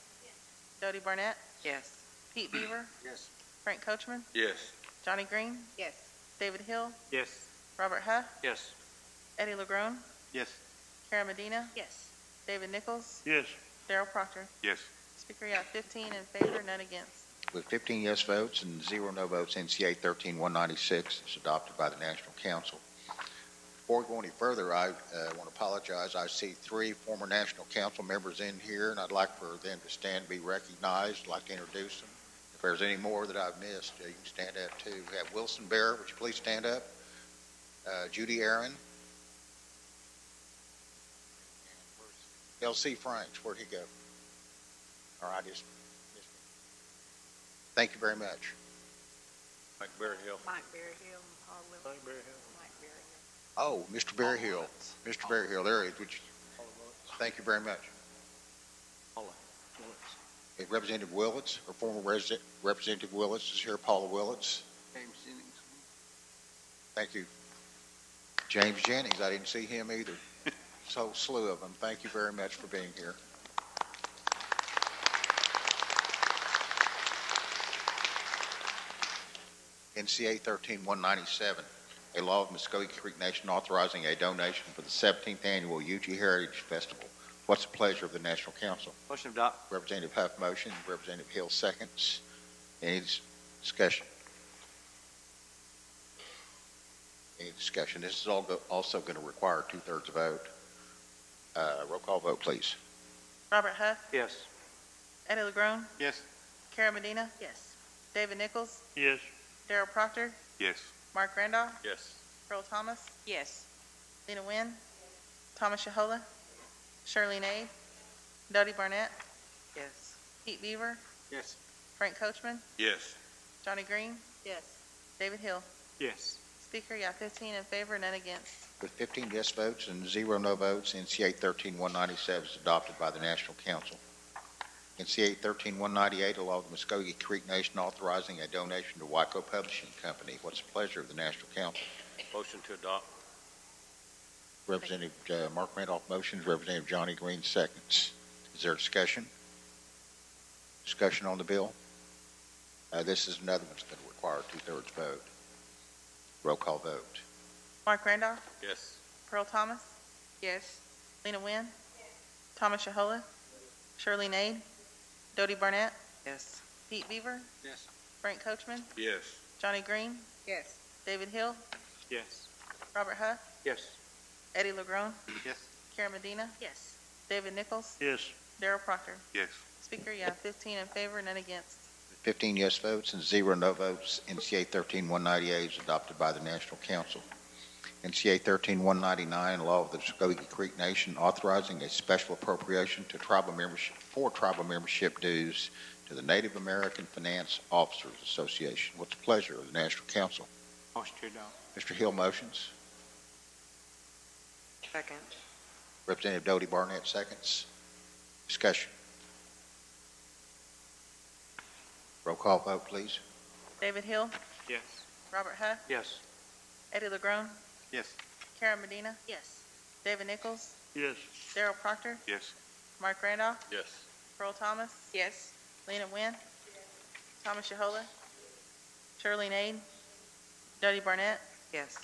Dodie Barnett, Yes. Pete Beaver, Yes. Frank Coachman, Yes. Johnny Green, Yes. David Hill, Yes. Robert Huff, Yes. Eddie LeGrone, Yes. Kara Medina, Yes. David Nichols, Yes. Darrell Proctor. Yes. Speaker, you have 15 in favor, none against. With 15 yes votes and 0 no votes, NCA 13196 is adopted by the National Council. Before we go any further, I want to apologize. I see 3 former National Council members in here, and I'd like for them to stand and be recognized. I'd like to introduce them. If there's any more that I've missed, you can stand up too. We have Wilson Bear. Would you please stand up? Judy Aaron. L.C. Franks, where'd he go? All right, just missed him. Thank you very much. Mike Berryhill. Mike Berryhill and Paul Willis. Mike Berryhill. Mike Berryhill. Oh, Mr. Berryhill. Mr. Berryhill, there he is. Thank you very much. Representative Willits, or former Representative Willits is here. Paula Willits. James Jennings. Thank you. James Jennings, I didn't see him either. So slew of them. Thank you very much for being here. NCA 13197, a law of Muscogee Creek Nation authorizing a donation for the 17th annual UG Heritage Festival. What's the pleasure of the National Council? Motion to adopt. Representative Huff motion, Representative Hill seconds. Any discussion? Any discussion? This is also going to require a 2/3 vote. Roll call vote, please. Robert Huff, Yes. Eddie LeGrone, Yes. Kara Medina, Yes. David Nichols, Yes. Darrell Proctor, Yes. Mark Randolph, Yes. Pearl Thomas, Yes. Lena Wynn, Thomas Yahola, Shirley Nade, Dodie Barnett, Yes. Pete Beaver, Yes. Frank Coachman, Yes. Johnny Green, Yes. David Hill. Yes. Speaker, you have 15 in favor, none against. With 15 yes votes and 0 no votes, NCA 13197 is adopted by the National Council. NCA 13198, a law of the Muscogee Creek Nation authorizing a donation to Waco Publishing Company. What's the pleasure of the National Council? Motion to adopt. Representative Mark Randolph motions, Representative Johnny Green seconds. Is there discussion? Discussion on the bill? This is another one that's going to require a 2/3 vote. Roll call vote. Mark Randolph, Yes. Pearl Thomas, Yes. Lena Wynn, Thomas Yahola, Shirley Nade, Dodie Barnett, Yes. Pete Beaver, Yes. Frank Coachman, Yes. Johnny Green, Yes. David Hill, Yes. Robert Huff, Yes. Eddie LeGrone, Yes. Kara Medina, Yes. David Nichols, Yes. Darrell Proctor. Yes. Speaker, you have 15 in favor, none against. 15 yes votes and 0 no votes, NCA 13198 is adopted by the National Council. NCA 13199, law of the Muscogee Creek Nation authorizing a special appropriation to tribal membership dues to the Native American Finance Officers Association. What's the pleasure of the National Council? Motion to adopt. Mr. Hill motions. Second. Representative Dodie Barnett seconds. Discussion. Roll call vote, please. David Hill, Yes. Robert Huff, Yes. Eddie LeGrone, Yes. Kara Medina, Yes. David Nichols, Yes. Darrell Proctor, Yes. Mark Randolph, Yes. Pearl Thomas, Yes. Lena Wynn, Thomas Yahola, Shirley Nade, Dodie Barnett, Yes.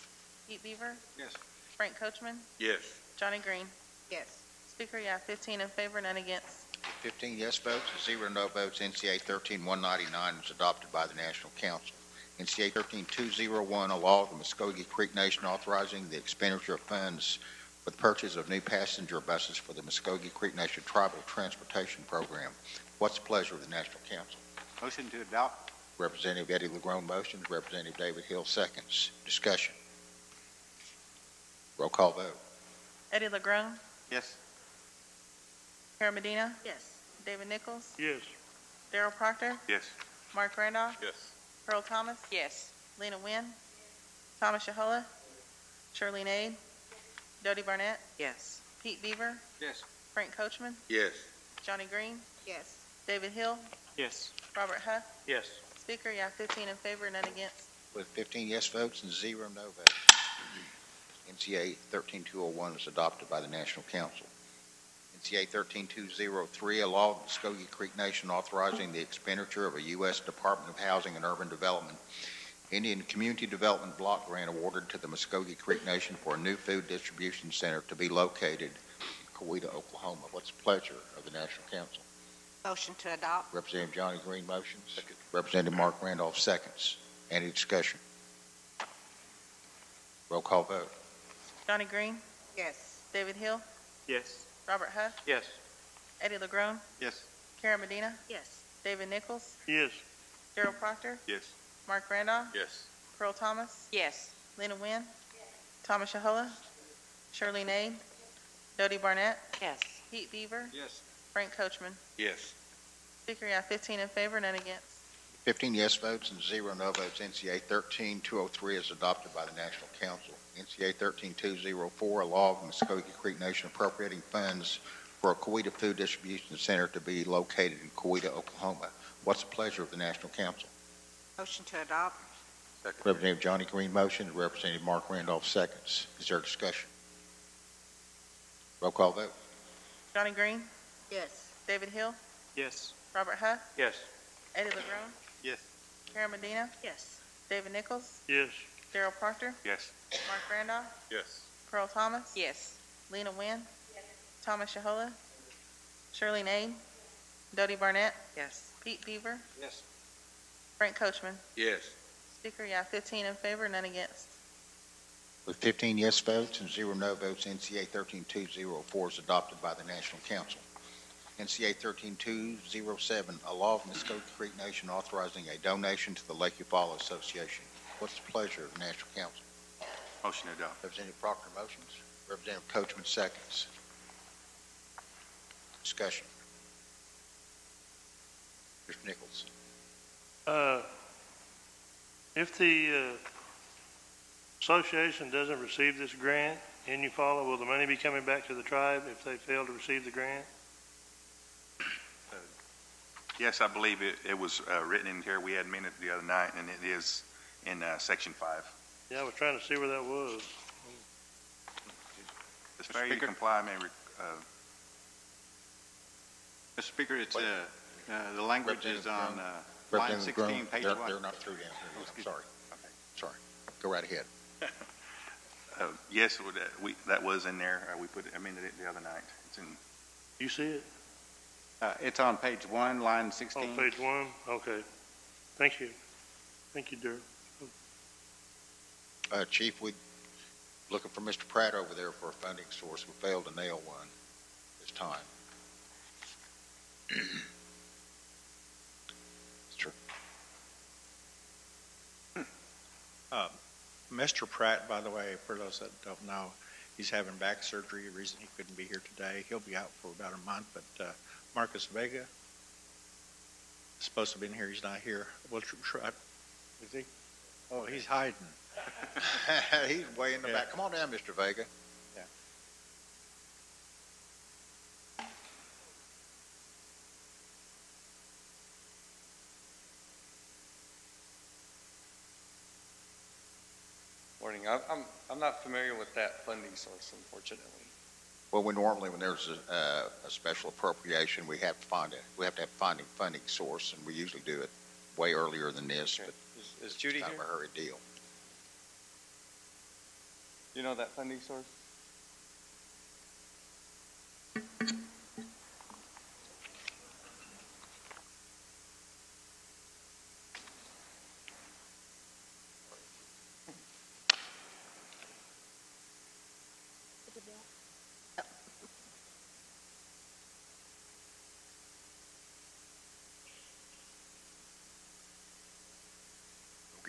Pete Beaver, Yes. Frank Coachman, Yes. Johnny Green. Yes. Speaker, you have 15 in favor, none against. 15 yes votes, 0 no votes, NCA 13199 was adopted by the National Council. NCA 13201, a law of the Muscogee Creek Nation authorizing the expenditure of funds for the purchase of new passenger buses for the Muscogee Creek Nation Tribal Transportation Program. What's the pleasure of the National Council? Motion to adopt. Representative Eddie LeGrone motions, Representative David Hill seconds. Discussion. Roll call vote. Eddie LeGrone, Yes. Karen Medina, Yes. David Nichols, Yes. Darrell Proctor, Yes. Mark Randolph, Yes. Earl Thomas, Yes. Lena Wynn, Thomas Yahola, Shirley Nade, Dodie Barnett, Yes. Pete Beaver, Yes. Frank Coachman, Yes. Johnny Green, Yes. David Hill, Yes. Robert Huff. Yes. Speaker, you have 15 in favor, none against. With 15 yes votes and 0 no votes, NCA 13201 was adopted by the National Council. NCA 13203, a law of the Muscogee Creek Nation authorizing the expenditure of a U.S. Department of Housing and Urban Development Indian Community Development Block Grant awarded to the Muscogee Creek Nation for a new food distribution center to be located in Coweta, Oklahoma. What's the pleasure of the National Council? Motion to adopt. Representative Johnny Green motions. Second. Representative Mark Randolph seconds. Any discussion? Roll call vote. Johnny Green, Yes. David Hill, Yes. Robert Huff, Yes. Eddie LeGrone, Yes. Karen Medina, Yes. David Nichols, Yes. Darrell Proctor, Yes. Mark Randolph, Yes. Earl Thomas, Yes. Lena Wynn, Thomas Yahola, Shirley Nade, Dodie Barnett, Yes. Pete Beaver, Yes. Frank Coachman. Yes. Speaker, you have 15 in favor, none against. 15 yes votes and 0 no votes. NCA 13203 is adopted by the National Council. NCA 13204, a law of the Muscogee Creek Nation appropriating funds for a Coweta Food Distribution Center to be located in Coweta, Oklahoma. What's the pleasure of the National Council? Motion to adopt. Second. Representative Johnny Green motion, Representative Mark Randolph seconds. Is there discussion? Roll call vote. Johnny Green, Yes. David Hill, Yes. Robert Huff, Yes. Eddie LeGrone, Yes. Karen Medina, Yes. David Nichols, Yes. Darrell Proctor, Yes. Mark Randolph, Yes. Earl Thomas, Yes. Lena Wynn, Thomas Yahola, Shirley Nade, Dodie Barnett, Yes. Pete Beaver, Yes. Frank Coachman. Yes. Speaker, you have 15 in favor, none against. With 15 yes votes and 0 no votes, NCA 13204 is adopted by the National Council. NCA 13207, a law of Muscogee Creek Nation authorizing a donation to the Lake Eufaula Association. What's the pleasure of the National Council? Motion to adopt. Representative Proctor motions. Representative Coachman seconds. Discussion. Mr. Nichols. If the association doesn't receive this grant in Eufaula, will the money be coming back to the tribe if they fail to receive the grant? Yes, I believe it was written in here. We had minutes the other night, and it is in Section 5. Yeah, I was trying to see where that was. The failure to comply may, Mr. Speaker, it's, the language is on line Representative 16, Green, page they're 1. not through down here. I'm sorry. Okay. Sorry. Go right ahead. yes, that was in there. We amended it the other night. It's in. You see it? It's on page 1, line 16. On page 1? Okay. Thank you. Thank you, Darrell. Chief, we looking for Mr. Pratt over there for a funding source. We failed to nail one this time. Sure. Mr. Pratt, by the way, for those that don't know, he's having back surgery. The reason he couldn't be here today, he'll be out for about a month. But Marcus Vega is supposed to be in here. He's not here. We'll try. Is he? Oh, he's hiding. He's way in the back. Come on down, Mr. Vega. Yeah. Morning. I'm not familiar with that funding source, unfortunately. Well, we normally, when there's a special appropriation, we have to have funding source, and we usually do it way earlier than this. Okay. But Is Judy it's kind here? of a hurried deal. You know that funding source?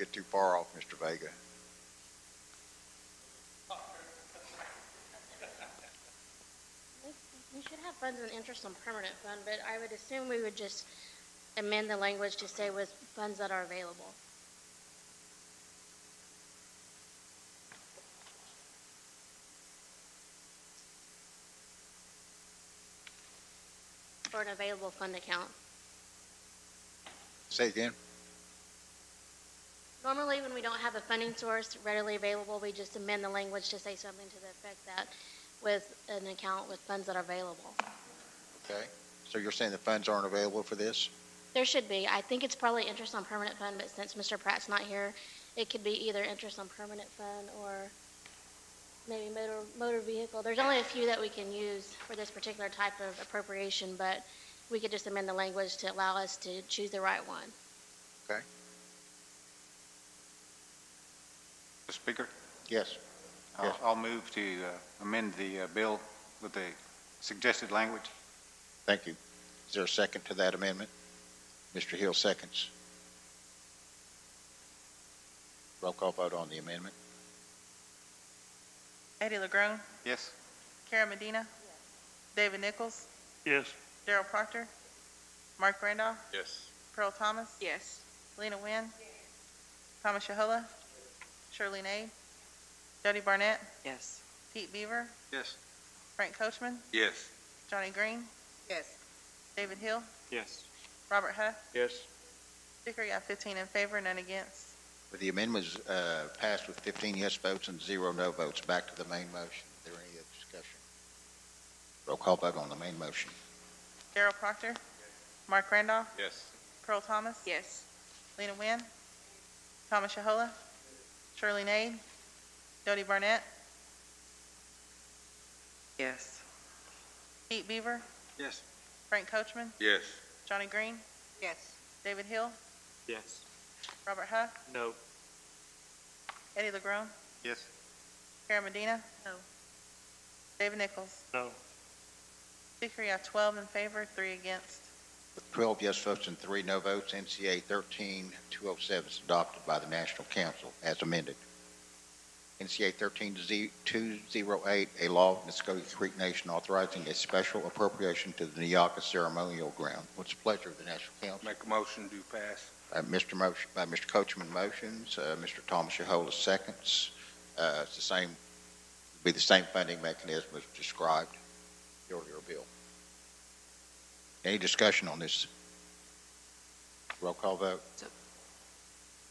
get too far off, Mr. Vega. We should have funds and interest on permanent fund, but I would assume we would just amend the language to say with funds that are available. For an available fund account. Say again? Normally, when we don't have a funding source readily available, we just amend the language to say something to the effect that with an account with funds that are available. Okay. So you're saying the funds aren't available for this? There should be. I think it's probably interest on permanent fund, but since Mr. Pratt's not here, it could be either interest on permanent fund or maybe motor vehicle. There's only a few that we can use for this particular type of appropriation, but we could just amend the language to allow us to choose the right one. Okay. Mr. Speaker? Yes. I'll move to amend the bill with the suggested language. Thank you. Is there a second to that amendment? Mr. Hill seconds. Roll call vote on the amendment. Eddie LeGrone, Yes. Karen Medina, David Nichols, Yes. Darrell Proctor, Mark Randolph, Yes. Pearl Thomas, Yes. Lena Wynn, Thomas Yahola, Shirley Nade, Jody Barnett, Yes. Pete Beaver, Yes. Frank Coachman, Yes. Johnny Green, Yes. David Hill, Yes. Robert Huff. Yes. Speaker, you have 15 in favor, none against. The amendment was passed with 15 yes votes and 0 no votes. Back to the main motion. Is there any other discussion? Roll call vote on the main motion. Darrell Proctor, Mark Randolph, Yes. Pearl Thomas, Yes. Lena Wynn, Thomas Yahola, Shirley Nade, Jody Barnett, Yes. Pete Beaver, Yes. Frank Coachman, Yes. Johnny Green, Yes. David Hill, Yes. Robert Huff, No. Eddie LeGrone, Yes. Karen Medina, No. David Nichols. No. Speaker, you have 12 in favor, 3 against. With 12 yes votes and 3 no votes, NCA 13207 is adopted by the National Council as amended. NCA 13208, a law of Muscogee Creek Nation authorizing a special appropriation to the Neocca Ceremonial Ground. What's the pleasure of the National Council? Make a motion to pass. Mr. Coachman motions, Mr. Thomas Yahola seconds. It's the same, be the same funding mechanism as described in the earlier bill. Any discussion on this? Roll call vote.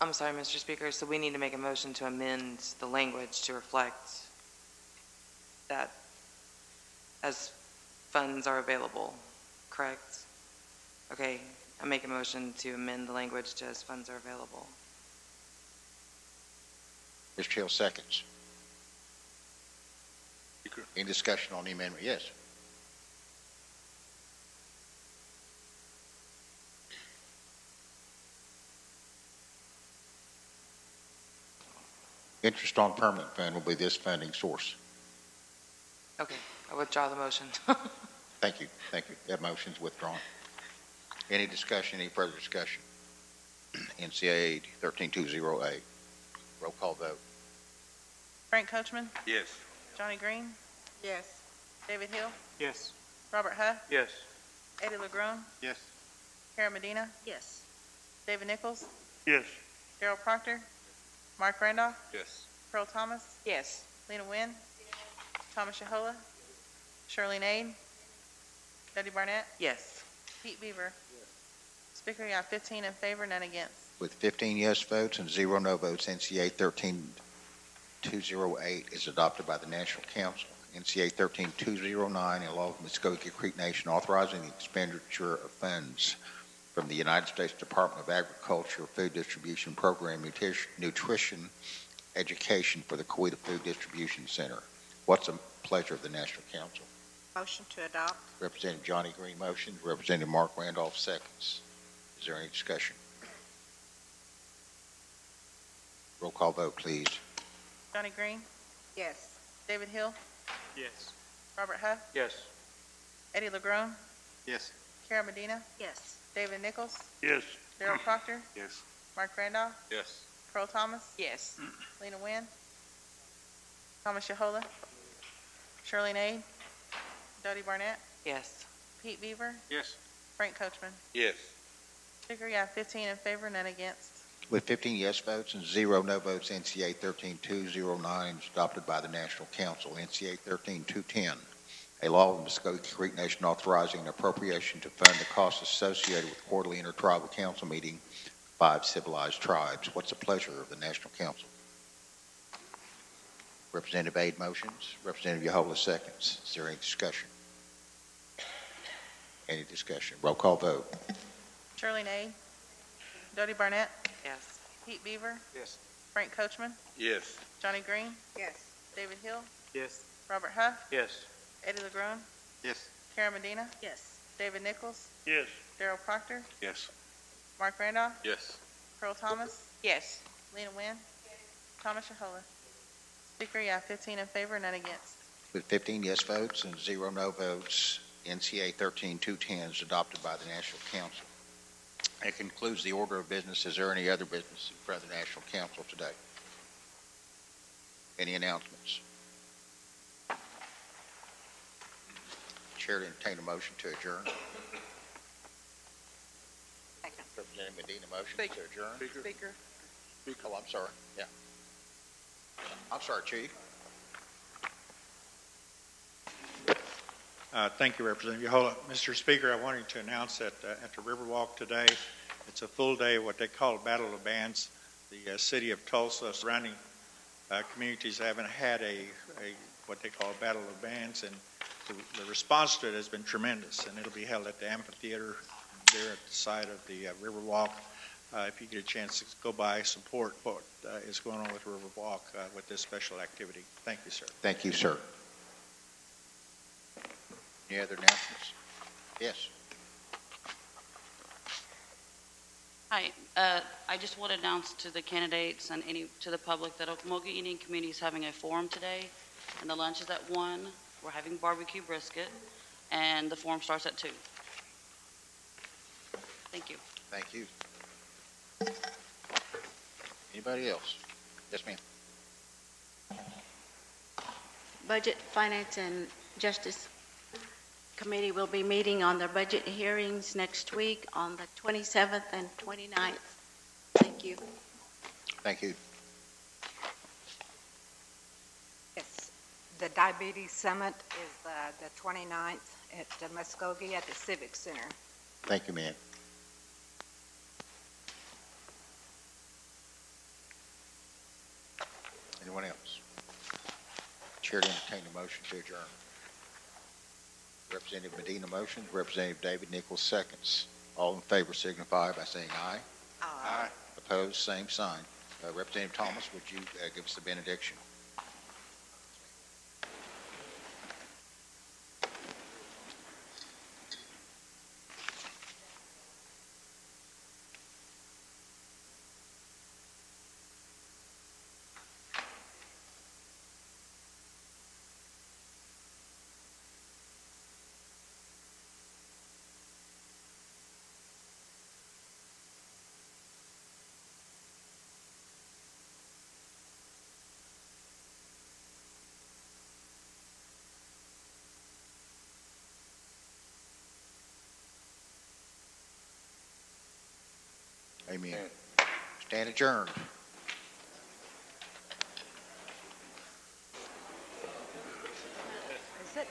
I'm sorry, Mr. Speaker, so we need to make a motion to amend the language to reflect that as funds are available, correct? Okay, I make a motion to amend the language to as funds are available. Mr. Hill seconds. Speaker. Any discussion on the amendment? Yes. Interest on permanent fund will be this funding source. Okay, I withdraw the motion. Thank you. Thank you. That motion's withdrawn. Any discussion, any further discussion? NCA 13208. Roll call vote. Frank Coachman, Yes. Johnny Green, Yes. David Hill, Yes. Robert Huff, Yes. Eddie LeGrone, Yes. Karen Medina, Yes. David Nichols, Yes. Darrell Proctor, Mark Randolph, Yes. Pearl Thomas, Yes. Lena Wynn, Thomas Yahola, Shirley Nade, Jody Barnett, Yes. Pete Beaver. Speaker, you have 15 in favor, none against. With 15 yes votes and 0 no votes, NCA 13208 is adopted by the National Council. NCA 13209, a law of Muscogee Creek Nation authorizing the expenditure of funds from the United States Department of Agriculture Food Distribution Program Nutrition Education for the Coweta Food Distribution Center. What's the pleasure of the National Council? Motion to adopt. Representative Johnny Green motions. Representative Mark Randolph seconds. Is there any discussion? Roll call vote, please. Johnny Green, Yes. David Hill, Yes. Robert Huff, Yes. Eddie LeGrone, Yes. Karen Medina, Yes. David Nichols, Yes. Darrell Proctor, Yes. Mark Randolph, Yes. Pearl Thomas, Yes. Lena Wynn, Thomas Yahola, Shirley Nade, Dodie Barnett, Yes. Pete Beaver, Yes. Frank Coachman. Yes. Speaker, you have 15 in favor, none against. With 15 yes votes and 0 no votes, NCA 13209 is adopted by the National Council. NCA 13210, a law of the Muscogee Creek Nation authorizing an appropriation to fund the costs associated with quarterly intertribal council meeting 5 civilized tribes. What's the pleasure of the National Council? Representative Ade motions. Representative Yahola seconds. Is there any discussion? Any discussion? Roll call vote. Shirley Nade, Dodie Barnett, Yes. Pete Beaver, Yes. Frank Coachman, Yes. Johnny Green, Yes. David Hill, Yes. Robert Huff, Yes. Eddie LeGrone, Yes. Karen Medina, Yes. David Nichols, Yes. Darrell Proctor, Yes. Mark Randolph, Yes. Pearl Thomas, Yes. Lena Wynn, Thomas Yahola. Speaker, you have 15 in favor, none against. With 15 yes votes and 0 no votes, NCA 13210 is adopted by the National Council. That concludes the order of business. Is there any other business in front of the National Council today? Any announcements? Chair to entertain a motion to adjourn. Second. Representative Medina, motion to adjourn. Speaker. Oh, I'm sorry. Yeah. I'm sorry, Chief. Thank you, Representative Yahola. Mr. Speaker, I wanted to announce that at the Riverwalk today, it's a full day of what they call Battle of Bands. The city of Tulsa, surrounding communities haven't had a what they call a Battle of Bands, and the response to it has been tremendous, and it'll be held at the amphitheater there at the side of the Riverwalk. If you get a chance to go by, support what is going on with Riverwalk with this special activity. Thank you, sir. Thank you, sir. Any other announcements? Yes. Hi, I just want to announce to the candidates and to the public that Muscogee Indian Community is having a forum today, and the lunch is at 1. We're having barbecue brisket, and the forum starts at 2. Thank you. Thank you. Anybody else? Yes, ma'am. Budget, Finance, and Justice Committee will be meeting on their budget hearings next week on the 27th and 29th. Thank you. Thank you. Yes, the Diabetes Summit is the 29th at Muscogee at the Civic Center. Thank you, ma'am. Anyone else? Chair to entertain a motion to adjourn. Representative Medina motions. Representative David Nichols seconds. All in favor signify by saying aye. Aye. Opposed, same sign. Representative Thomas, would you give us the benediction? Amen. Stand adjourned. Is it?